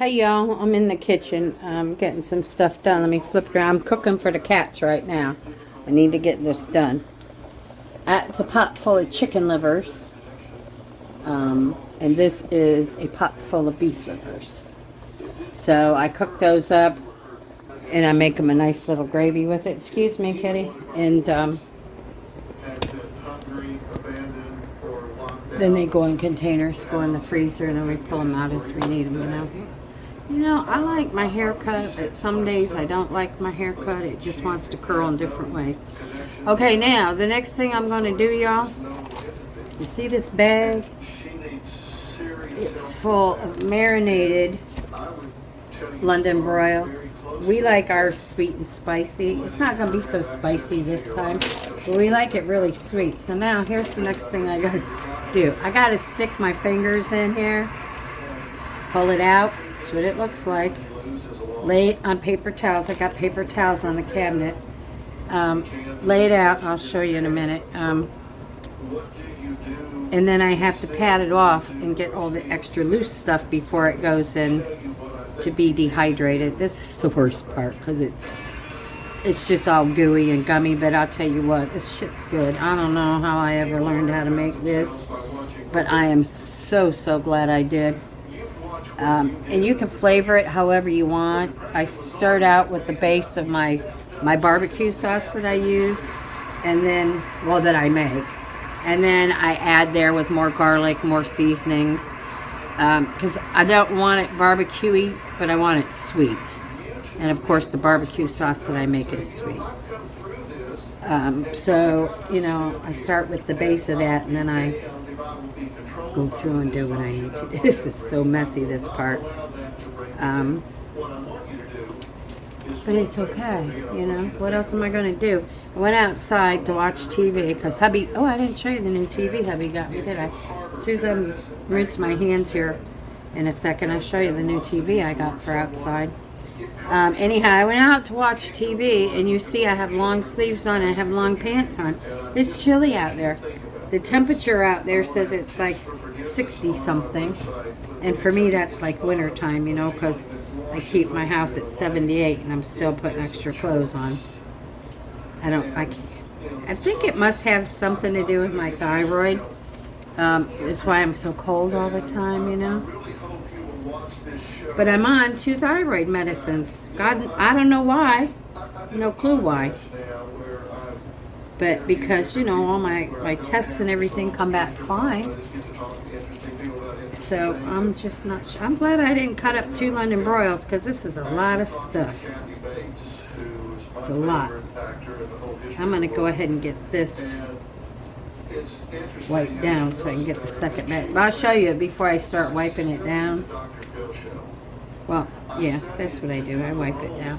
Hey y'all, I'm in the kitchen. I'm getting some stuff done. Let me flip it around. I'm cooking for the cats right now. I need to get this done. It's a pot full of chicken livers. And this is a pot full of beef livers. So I cook those up and I make them a nice little gravy with it. Excuse me, kitty. And then they go in containers, go in the freezer, and then we pull them out as we need them, you know. You know, I like my haircut, but some days I don't like my haircut. It just wants to curl in different ways. Okay, now, the next thing I'm going to do, y'all, you see this bag? It's full of marinated London broil. We like ours sweet and spicy. It's not going to be so spicy this time, but we like it really sweet. So now, here's the next thing I got to do. I got to stick my fingers in here, pull it out. That's what it looks like. Lay it on paper towels. I got paper towels on the cabinet. Lay it out. I'll show you in a minute. And then I have to pat it off and get all the extra loose stuff before it goes in to be dehydrated. This is the worst part because it's just all gooey and gummy, but I'll tell you what, this shit's good. I don't know how I ever learned how to make this, but I am so glad I did. And you can flavor it however you want. I start out with the base of my barbecue sauce that I use, and then, well, that I make. And then I add there with more garlic, more seasonings, because I don't want it barbecue-y, but I want it sweet. And of course, the barbecue sauce that I make is sweet. So, you know, I start with the base of that, and then I go through and do what I need to do. This is so messy, this part. But it's okay, you know. What else am I going to do? I went outside to watch TV because hubby... Oh, I didn't show you the new TV hubby got me, did I? As soon as I rinse my hands here in a second, I'll show you the new TV I got for outside. Anyhow, I went out to watch TV, and you see I have long sleeves on and I have long pants on. It's chilly out there. The temperature out there says it's like 60 something, and for me that's like winter time, you know, because I keep my house at 78 and I'm still putting extra clothes on. I think it must have something to do with my thyroid. It's why I'm so cold all the time, you know. But I'm on 2 thyroid medicines. God, I don't know why. No clue why. But because, you know, all my tests and everything come back fine. So I'm just not sure. I'm glad I didn't cut up 2 London broils because this is a lot of stuff. It's a lot. I'm going to go ahead and get this wiped down so I can get the second batch. But I'll show you before I start wiping it down. Well, yeah, that's what I do. I wipe it down.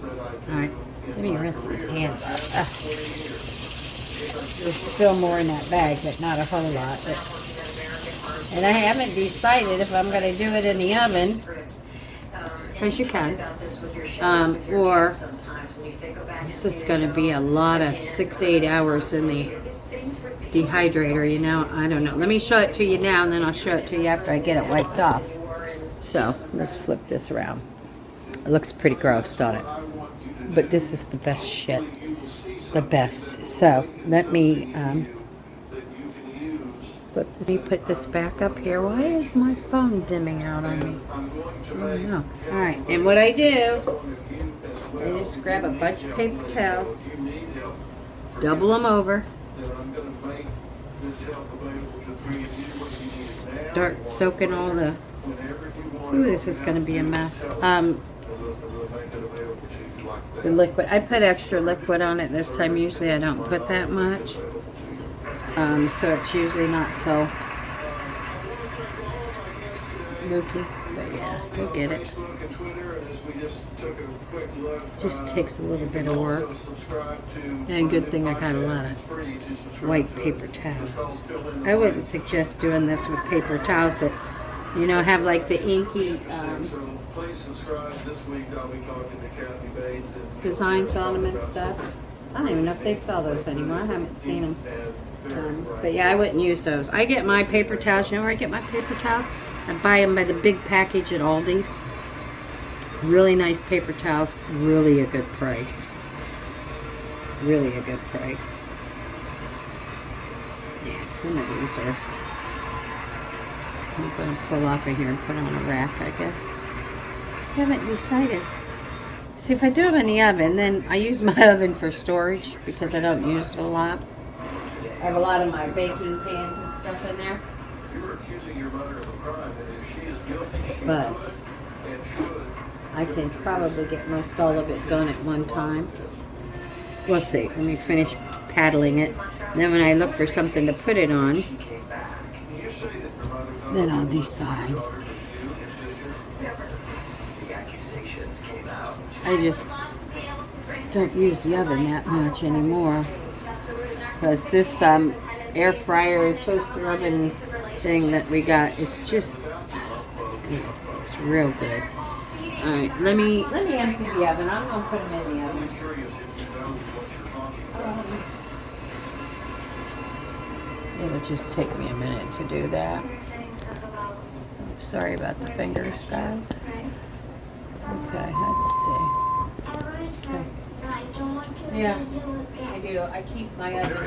Alright, let me rinse his hands. There's still more in that bag, but not a whole lot. And I haven't decided if I'm going to do it in the oven, because you can, or this is going to be a lot of 6-8 hours in the dehydrator, you know. I don't know. Let me show it to you now, and then I'll show it to you after I get it wiped off. So let's flip this around. It looks pretty gross, don't it? But this is the best shit. The best. So let me flip this. Let me put this back up here. Why is my phone dimming out on me? I don't know. Alright, and what I do, I just grab a bunch of paper towels, double them over, start soaking all the... Ooh, this is going to be a mess. The liquid. I put extra liquid on it this time. Usually I don't put that much. So it's usually not so milky. But yeah, we'll get it. It just takes a little bit of work. And good thing I got a lot of white paper towels. I wouldn't suggest doing this with paper towels that, you know, have like the inky designs on them and stuff. I don't even know if they sell those anymore. I haven't seen them. But yeah, I wouldn't use those. I get my paper towels. You know where I get my paper towels? I buy them by the big package at Aldi's. Really nice paper towels. Really a good price. Really a good price. Yeah, some of these are... I'm going to pull off of here and put on a rack, I guess. Just haven't decided. See, if I do them in the oven, then I use my oven for storage because I don't use it a lot. I have a lot of my baking pans and stuff in there. But I can probably get most all of it done at one time. We'll see. Let me finish paddling it. Then when I look for something to put it on, then I'll decide. I just don't use the oven that much anymore. Because this air fryer toaster oven thing that we got is just, it's good. It's real good. Alright, let me empty the oven. I'm going to put them in the oven. It'll just take me a minute to do that. Sorry about the fingers, guys. Okay, let's see. Okay. Yeah, I do. I keep my other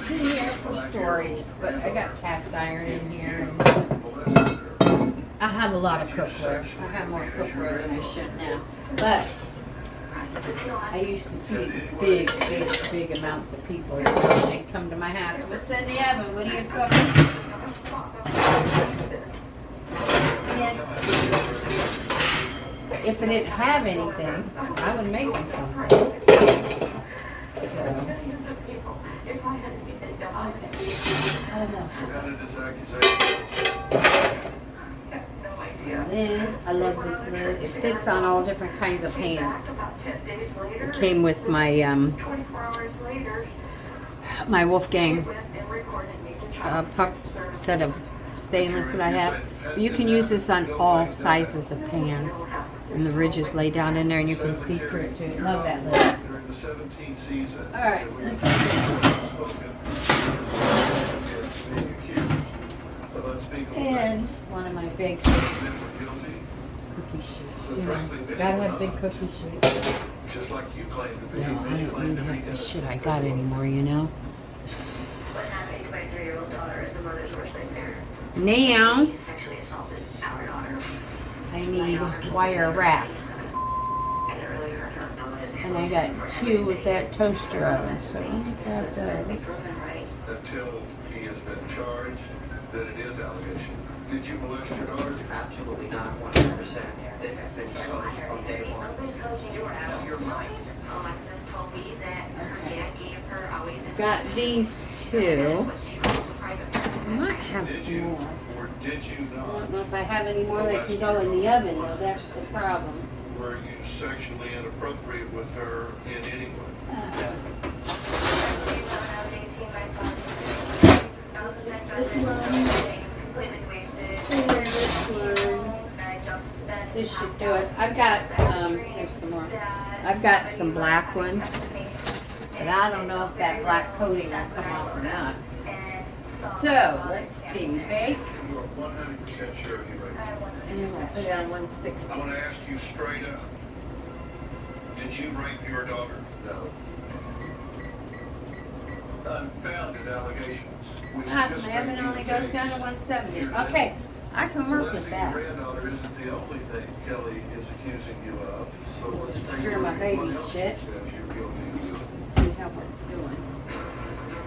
here for storage, but I got cast iron in here. And I have a lot of cookware. I have more cookware than I should now. But I used to feed big amounts of people. They'd come to my house. What's in the oven? What are you cooking? If it didn't have anything, I would make them something. So, then I love this lid. It fits on all different kinds of pans. It came with my my Wolfgang puck set of stainless that I have. You can use this on all sizes of pans. And the ridges lay down in there and you can see through it too. Love that lid. Alright, and one of my big cookie sheets. You know, gotta have big cookie sheets. No, I don't need to have the shit I got anymore, you know? What's happening to my 3-year-old daughter is a mother's worst nightmare. Now, I need wire wraps. And I got 2 with that toaster oven, so let me grab those. Until he has been charged that it is allegation. Did you molest your daughter? Absolutely not, 100%. This has been coached from day one. You are out of your mind. Alexis told me that her dad gave her always. Got these 2. I might have some more. Or did you not? I don't know if I have any more that can go in the oven, though. That's the problem. Were you sexually inappropriate with her in any way? This should do it. I've got, here's some more. I've got some black ones, but I don't know if that black coating will come off or not. So, let's see, bake. You are 100% sure you raped. And we'll put it on 160. I want to ask you straight up. Did you rape your daughter? No. Unfounded allegations. My oven only goes down to 170. Okay, I can work with that. Your granddaughter isn't the only thing Kelly is accusing you of. So let's stir my baby's shit. Let's see how we're doing.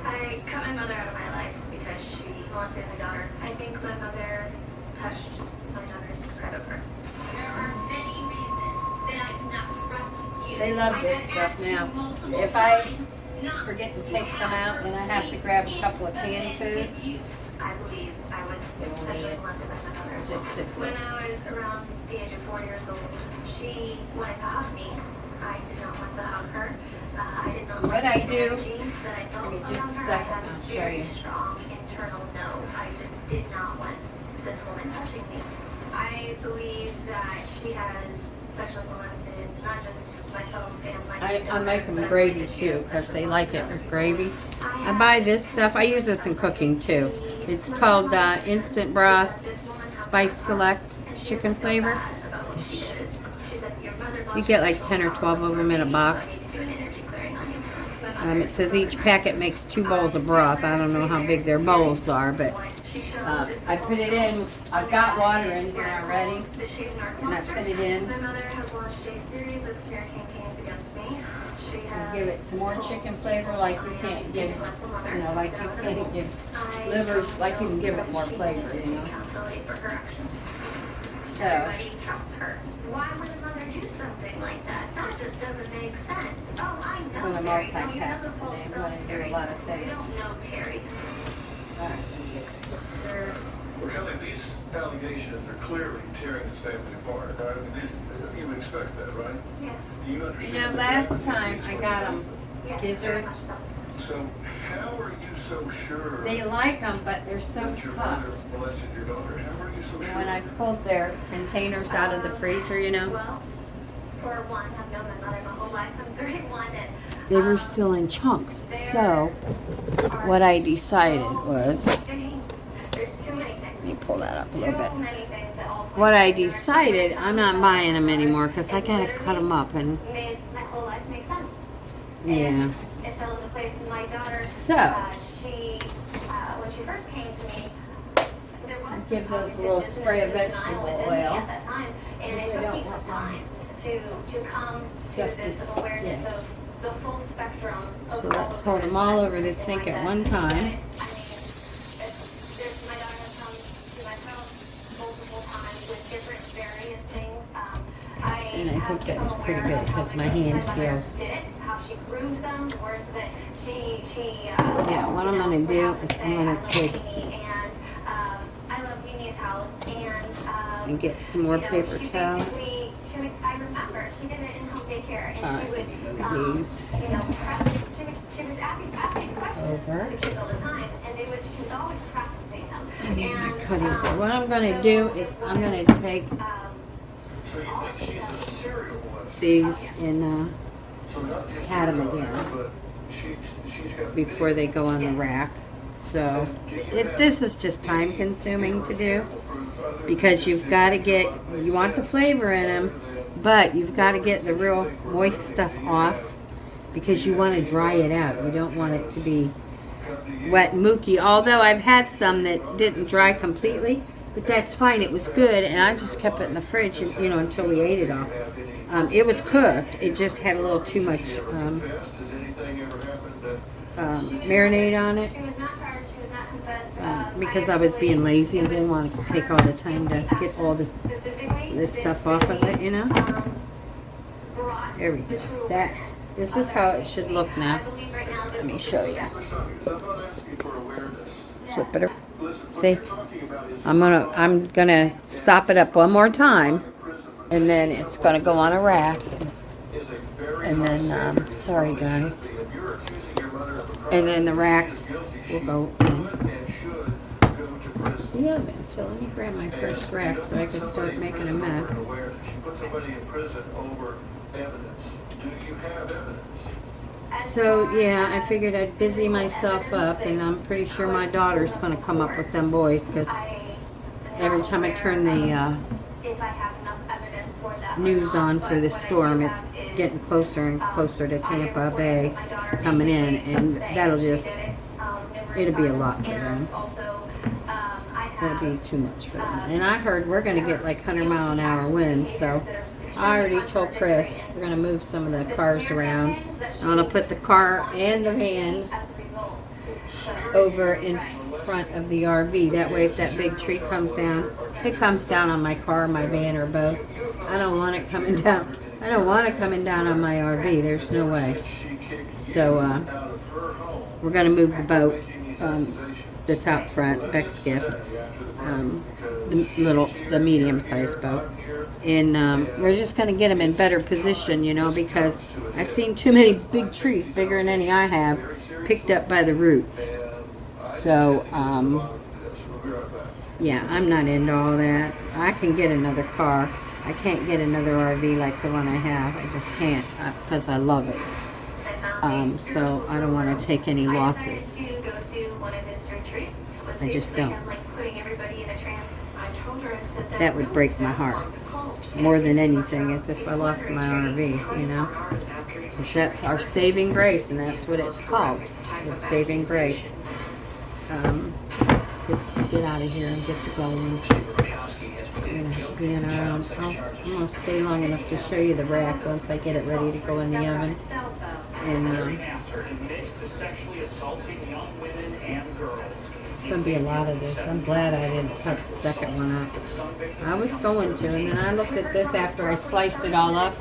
I cut my mother out of my life because she molested my daughter. I think my mother touched my daughter's private parts. There are many reasons that I cannot trust you. They love this stuff now. If I forget to take some out and I have to grab a couple of canned food, I believe I was sexually molested by my mother. Just sits there. When I was around the age of 4 years old, she wanted to hug me. I did not want to hug her. I did not like the energy that I felt around her. I had a very strong internal no. I just did not want this woman touching me. I believe that she has sexually molested not just myself and my I make them gravy too because they like it with gravy. I buy this stuff. I use this in cooking too. It's called Instant Broth Spice Select Chicken Flavor. You get like 10 or 12 of them in a box. It says each packet makes 2 bowls of broth. I don't know how big their bowls are, but I put it in. I've got water in here already, and I put it in. Give it some more chicken flavor, like you can't give, you know, like you can't give livers, like you can give it more flavor, you know. So. Why would a mother do something like that? That just doesn't make sense. Oh, I know, I'm Terry. multitask today. I'm going to do a lot of things. You don't know, Terry. All right, let me get the quick stir. Well, Kelly, these allegations are clearly tearing this family apart. I mean, you would expect that, right? Yes. You understand? You know, last time I got them gizzards. So, how are you so sure They like them, but they're so that your tough. mother molested your daughter? How are you so sure? When I pulled their containers out of the freezer, you know, Well, for one, I've known my mother my whole life. I'm 31, and they were still in chunks. So, what I decided was, there's too many things. let me pull that up a little bit. Too many things that all What I decided, I'm not buying them anymore because I gotta cut them up and made my whole life make sense. yeah. It fell into place. My daughter, So. she, when she first came to me, there was Give those a cognitive little dissonance spray of within vegetable me oil. at that time, and it took me some time to come Stuff to this to awareness stick. of the full spectrum of So all let's of hold the them all over the things sink like at that. one But, time. I mean, my daughter has come to my house multiple times with different various things. And I think that's become pretty aware good of how because the my kids hand my mother feels. did it, how she groomed them, the words that she Yeah, what I'm gonna do is I'm gonna take I love Mimi's house, and get some more paper towels. I remember she did it in home daycare, and All she right, would move these she was asking questions over. to the kids all the time, and she was always practicing them. I need my And, cutting board. What I'm gonna so do is I'm gonna take So you think she's a serial molester? these and So not just pat your 'em daughter, again but she's got before they go on the rack. So this is just time consuming to do because you've got to get, you want the flavor in them, but you've got to get the real moist stuff off because you want to dry it out. You don't want it to be wet and mooky, although I've had some that didn't dry completely, but that's fine. It was good, and I just kept it in the fridge, you know, until we ate it all. It was cooked. It just had a little too much Has anything ever happened that marinade on it. she was not charged, she was not confessed. Because I was being lazy and didn't want to take all the time to get all this stuff off of it, you know. There we go. This is how it should look now. Let me show you. I'm not asking for awareness. Flip it around. Listen, what See, you're talking about is I'm gonna sop it up one more time, and then it's gonna go on a rack, a very and then sorry guys, if you're accusing your mother of a crime, and then the racks will go in and should go to prison. the oven. So let me grab my first rack so I can start making a mess. Aware that she put somebody in prison over evidence. Do you have evidence? So yeah, I figured I'd busy myself up, and I'm pretty sure my daughter's gonna come up with them boys because every time I turn the If I have enough evidence for that news on for the storm, it's getting closer and closer to Tampa Bay coming in, and that'll just, it'll be a lot for them. It'll be too much for them. And I heard we're gonna get like 100-mile-an-hour winds, so I already told Chris we're gonna move some of the cars around. I'm gonna put the car and the van over in front of the RV. That way, if that big tree comes down, it comes down on my car, my van, or both. I don't want it coming down. I don't want it coming down on my RV. There's no way. So we're gonna move the boat that's out front, Beck's gift, the medium-sized boat, and we're just gonna get them in better position, you know, because I've seen too many big trees, bigger than any I have, picked up by the roots. So yeah, I'm not into all that. I can get another car. I can't get another RV like the one I have. I just can't because I love it. So I don't want to take any losses. I just don't. That would break my heart. more than anything, as if I lost my RV, you know. 'Cause that's our saving grace, and that's what it's called, the saving grace. Just get out of here and get to going. Be in our own. I'm gonna stay long enough to show you the rack once I get it ready to go in the oven. And it's gonna be a lot of this. I'm glad I didn't cut the second one up. I was going to, and then I looked at this after I sliced it all up,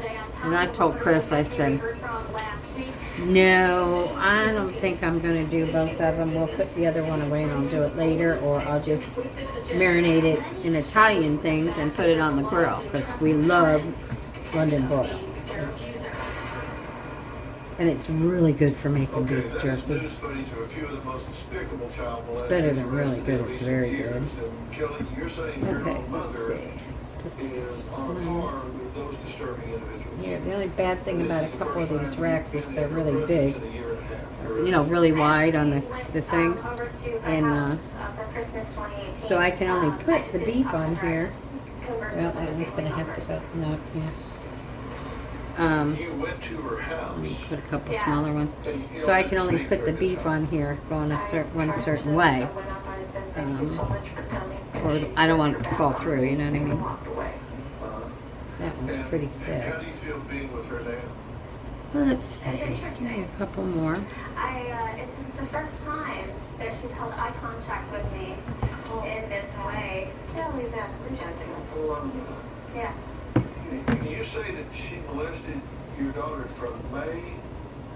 and I told Chris, I said, no, I don't think I'm going to do both of them. We'll put the other one away and I'll do it later, or I'll just marinate it in Italian things and put it on the grill, because we love London broil. And it's really good for making beef jerky. It's better than really good. It's very good. Okay, let's see. Let's put some. Yeah, the only bad thing about a couple of these racks is they're really big. You know, really wide on the things. And so I can only put the beef on here. Well, that one's going to have to go. No, it can't. Let me put a couple smaller ones. So I can only put the beef on here going one certain way. Or I don't want it to fall through, you know what I mean? That one's pretty thick. How do you feel being with her now? Let's see. Give me a couple more. This is the first time that she's held eye contact with me in this way. Kelly, that's presenting a balloon. Yeah. You say that she molested your daughter from May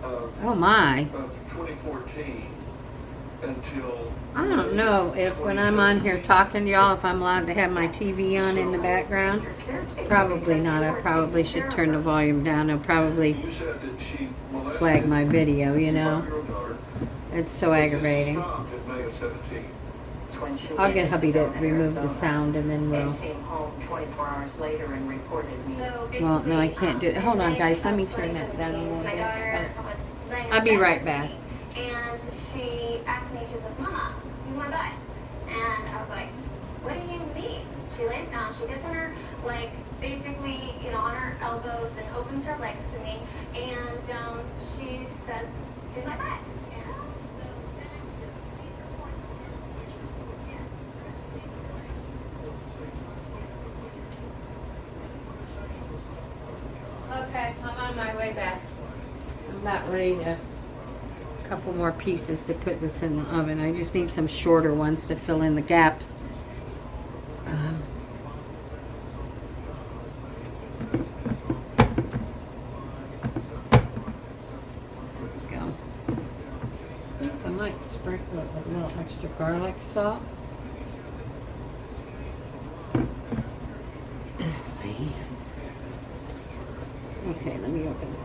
of, Oh my. of 2014 until I don't know if when I'm on here talking to y'all, if I'm allowed to have my TV on in the background. Probably not. I probably should turn the volume down. I'll probably you said that she molested flag my video, you know. your daughter. It's so aggravating. Stopped in May of 17. I'll get hubby to remove the sound and then we'll... Came home 24 hours later and reported me. Well, no, I can't do it. Hold on, guys. Let me turn that down a little bit. I'll be right back. And she asked me, she says, Mama, do you want to butt? And I was like, what do you mean? She lays down, she gets on her, like, basically, you know, on her elbows and opens her legs to me. And she says, do my butt. Okay, I'm on my way back. I'm about ready to... A couple more pieces to put this in the oven. I just need some shorter ones to fill in the gaps. Go. I think I might sprinkle it with a little extra garlic salt. My hands. Okay, let me open it.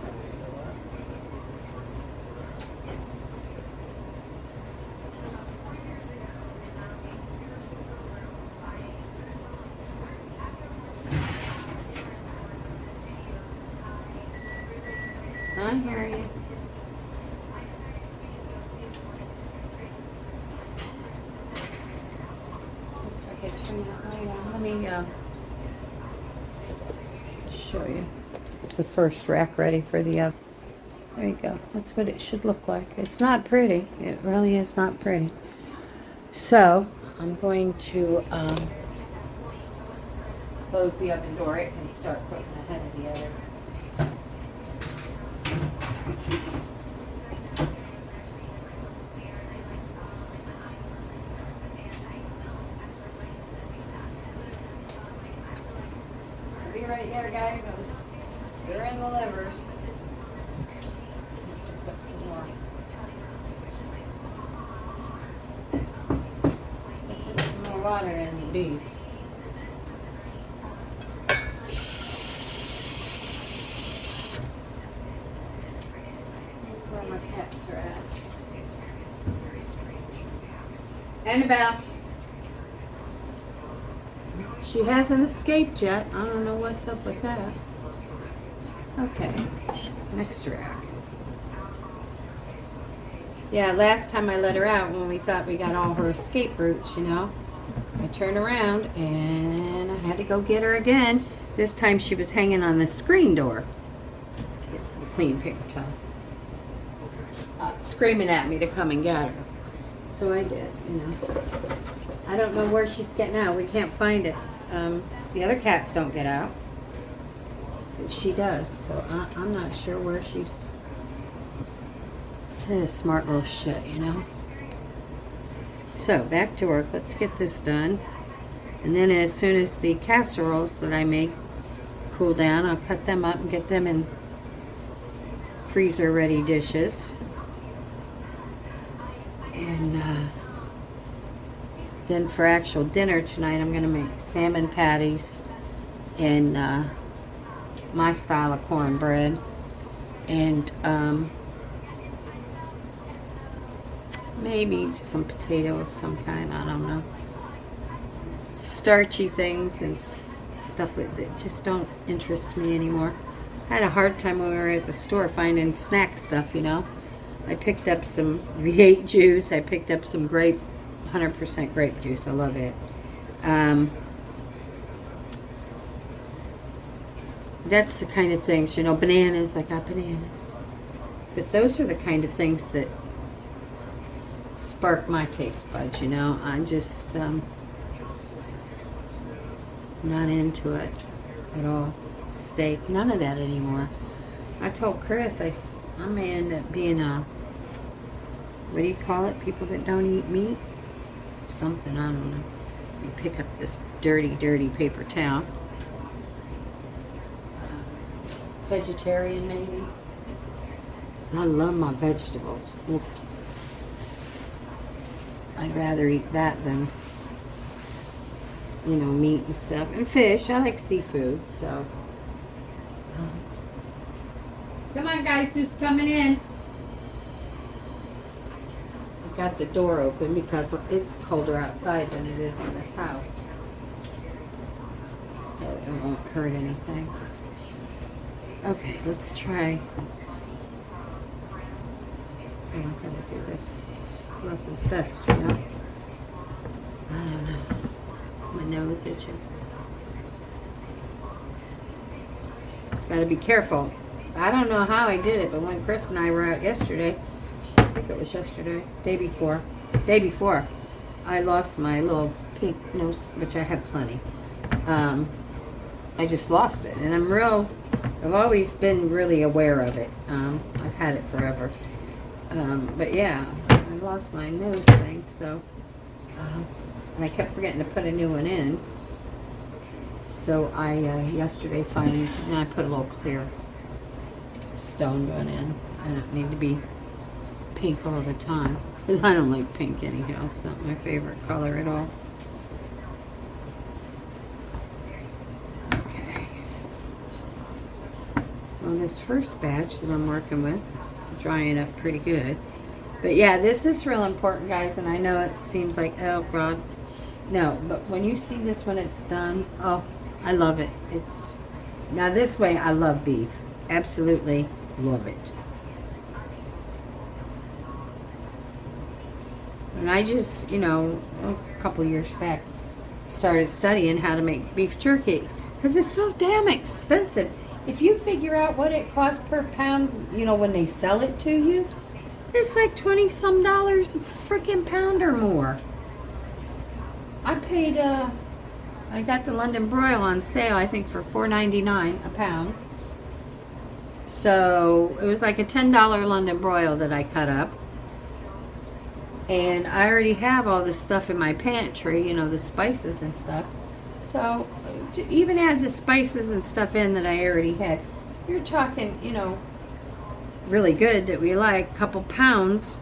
I hear you. Looks like I turned that light on. Let me show you. It's the first rack ready for the oven. There you go. That's what it should look like. It's not pretty. It really is not pretty. So I'm going to close the oven door and start putting ahead of the other. Be right there, guys. I was stirring the livers. Put some more. Put some more water in the beef. Where my cats are at. Annabelle. She hasn't escaped yet. I don't know what's up with that. Okay, next rack. Yeah, last time I let her out when we thought we got all her escape routes, you know. I turned around and I had to go get her again This time she was hanging on the screen door. Get some clean paper towels. Screaming at me to come and get her. So I did, you know. I don't know where she's getting out. We can't find it. The other cats don't get out. But she does. So I'm not sure where she's... Smart little shit, you know. So, back to work. Let's get this done. And then as soon as the casseroles that I make cool down, I'll cut them up and get them in freezer ready dishes. And then for actual dinner tonight, I'm going to make salmon patties and my style of cornbread. And maybe some potato of some kind, I don't know. Starchy things and stuff that just don't interest me anymore. I had a hard time when we were at the store finding snack stuff, you know. I picked up some V8 juice. I picked up some 100% grape juice. I love it. That's the kind of things, you know, bananas. I got bananas. But those are the kind of things that spark my taste buds, you know. I'm just not into it at all. Steak, none of that anymore. I told Chris I may end up being a, what do you call it? People that don't eat meat? Something, I don't know. You pick up this dirty paper towel. Vegetarian, maybe? 'Cause I love my vegetables. Oof. I'd rather eat that than, you know, meat and stuff. And fish. I like seafood, so. Come on, guys. Who's coming in? I got the door open because it's colder outside than it is in this house. So it won't hurt anything. Okay, let's try. I'm going to do this. Less is best, you know. I don't know. My nose itches. Gotta be careful. I don't know how I did it, but when Chris and I were out yesterday, I think it was yesterday, day before, I lost my little pink nose, which I have plenty. I just lost it, and I've always been really aware of it. I've had it forever. But yeah, I lost my nose thing, so, and I kept forgetting to put a new one in. So I, yesterday finally, and I put a little clear stone one in. I don't need to be pink all the time, because I don't like pink anyhow. It's not my favorite color at all. Okay. Well, this first batch that I'm working with is drying up pretty good. But yeah, this is real important, guys, and I know it seems like, oh God, no, but when you see this when it's done, oh, I love it. It's, now this way I love beef. Absolutely love it. And I just, you know, a couple years back started studying how to make beef jerky because it's so damn expensive. If you figure out what it costs per pound, you know, when they sell it to you, it's like $20-some a freaking pound or more. I paid, I got the London broil on sale, I think, for $4.99 a pound. So it was like a $10 London broil that I cut up. And I already have all this stuff in my pantry, you know, the spices and stuff. So to even add the spices and stuff in that I already had, you're talking, you know, really good that we like, a couple pounds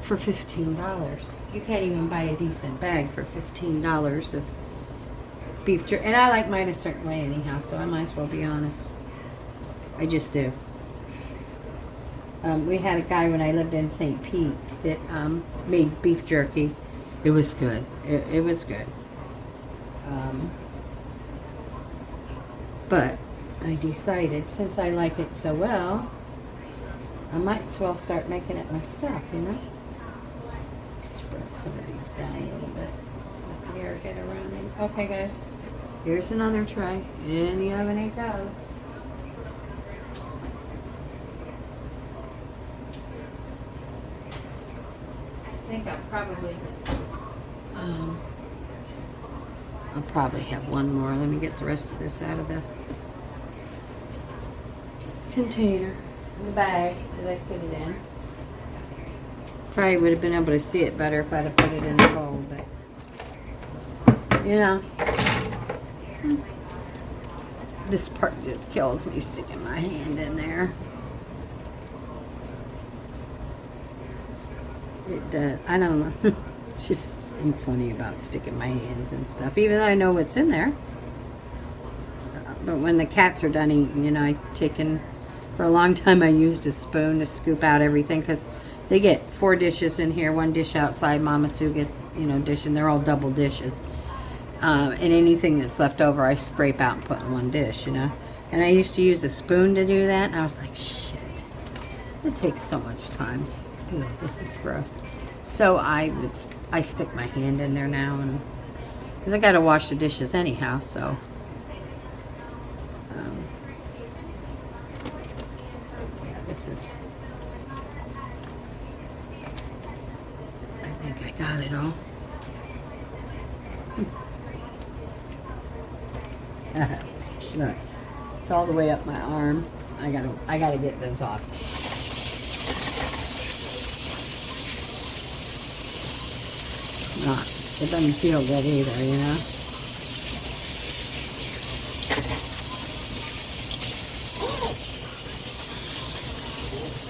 for $15. You can't even buy a decent bag for $15 of beef jerky. And I like mine a certain way anyhow, so I might as well be honest. I just do. We had a guy when I lived in St. Pete that made beef jerky. It was good. It was good. But I decided, since I like it so well, I might as well start making it myself, you know? Spread some of these down a little bit. Let the air get around them. Okay, guys. Here's another tray. In the oven it goes. I think I'll probably have one more. Let me get the rest of this out of the container, the bag that I put it in. Probably would have been able to see it better if I'd have put it in the bowl, but you know, this part just kills me sticking my hand in there. It does. I don't know. It's just funny about sticking my hands and stuff, even though I know what's in there. But when the cats are done eating, you know, for a long time I used a spoon to scoop out everything, because they get 4 dishes in here, 1 dish outside. Mama Sue gets, you know, dish, and they're all double dishes. And anything that's left over, I scrape out and put in 1 dish, you know. And I used to use a spoon to do that, and I was like, shit, it takes so much time. Ew, this is gross. So I stick my hand in there now, and because I got to wash the dishes anyhow, so. Yeah, this is. I think I got it all. Look, it's all the way up my arm. I gotta get this off. It doesn't feel good either, you know.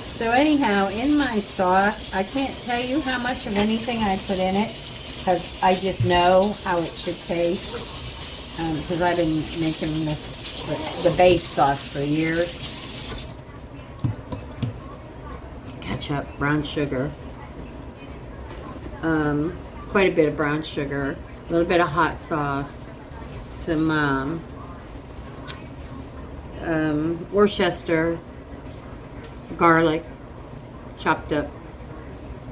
So anyhow, in my sauce, I can't tell you how much of anything I put in it, because I just know how it should taste. Because I've been making the base sauce for years. Ketchup, brown sugar, quite a bit of brown sugar, a little bit of hot sauce, some Worcester, garlic, chopped up,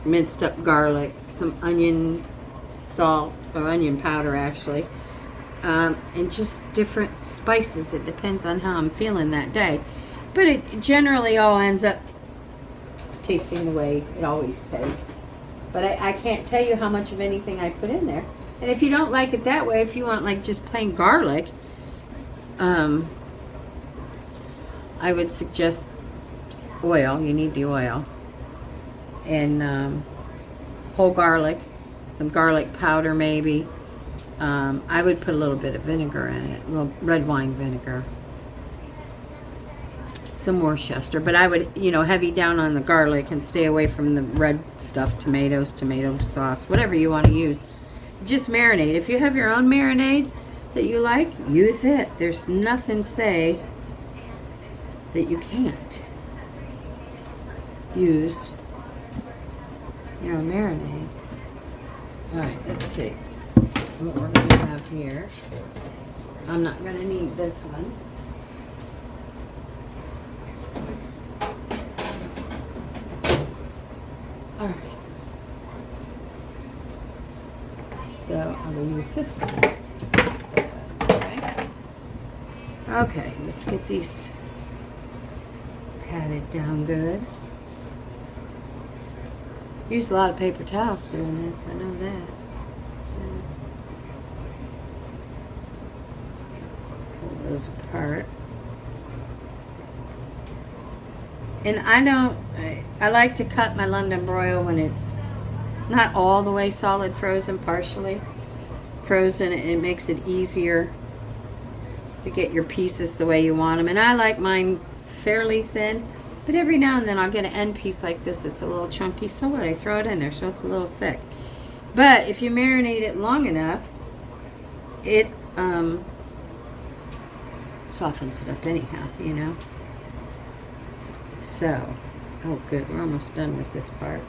minced up garlic, some onion salt, or onion powder actually, and just different spices. It depends on how I'm feeling that day. But it generally all ends up tasting the way it always tastes. But I can't tell you how much of anything I put in there. And if you don't like it that way, if you want like just plain garlic, I would suggest oil. You need the oil. And whole garlic, some garlic powder maybe. I would put a little bit of vinegar in it, a little red wine vinegar. Some Worcester, but I would, you know, heavy down on the garlic and stay away from the red stuff, tomatoes, tomato sauce, whatever you want to use. Just marinate. If you have your own marinade that you like, use it. There's nothing say that you can't use your own marinade. Alright, let's see what we're going to have here. I'm not going to need this one. Alright, so I'm going to use this one. Okay, let's get these patted down good. Use a lot of paper towels doing this, I know that. Pull those apart. And I like to cut my London broil when it's not all the way solid frozen, partially frozen. It makes it easier to get your pieces the way you want them. And I like mine fairly thin, but every now and then I'll get an end piece like this. It's a little chunky, so what? I throw it in there so it's a little thick. But if you marinate it long enough, it softens it up anyhow, you know. So, oh good, we're almost done with this part.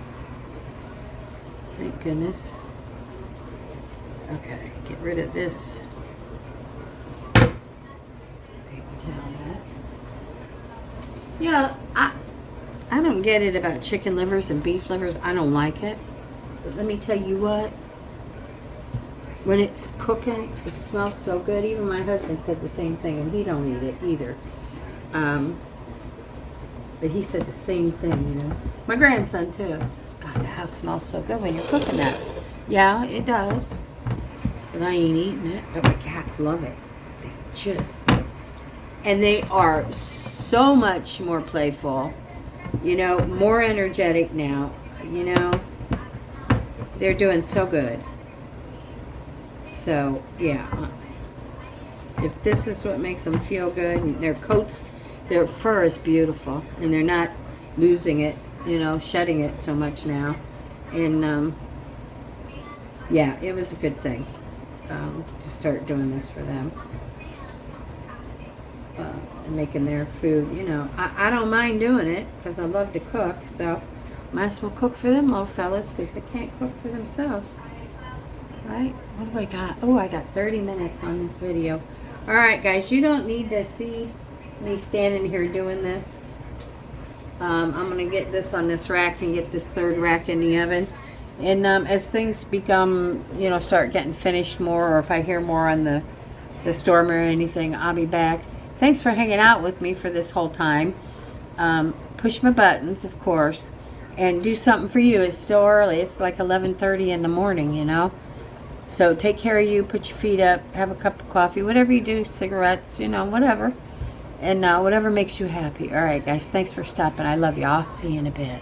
Thank goodness. Okay, get rid of this paper towel mess. Yeah, I don't get it about chicken livers and beef livers. I don't like it. But let me tell you what. when it's cooking, it smells so good. Even my husband said the same thing, and he don't eat it either. But he said the same thing, you know. My grandson too. God, the house smells so good when you're cooking that. Yeah, it does. But I ain't eating it. But my cats love it. They just, and they are so much more playful. You know, more energetic now. You know, they're doing so good. So yeah, if this is what makes them feel good, and their coats, their fur is beautiful, and they're not losing it, you know, shedding it so much now. And yeah, it was a good thing to start doing this for them and making their food. You know, I don't mind doing it because I love to cook, so might as well cook for them little fellas because they can't cook for themselves. Right? What do I got? Oh, I got 30 minutes on this video. Alright guys, you don't need to see me standing here doing this. I'm going to get this on this rack and get this third rack in the oven. And as things become, you know, start getting finished more, or if I hear more on the storm or anything, I'll be back. Thanks for hanging out with me for this whole time. Push my buttons, of course, and do something for you. It's still early. It's like 11:30 in the morning, you know. So take care of you, put your feet up, have a cup of coffee, whatever you do, cigarettes, you know, whatever. And whatever makes you happy. All right, guys, thanks for stopping. I love you. I'll see you in a bit.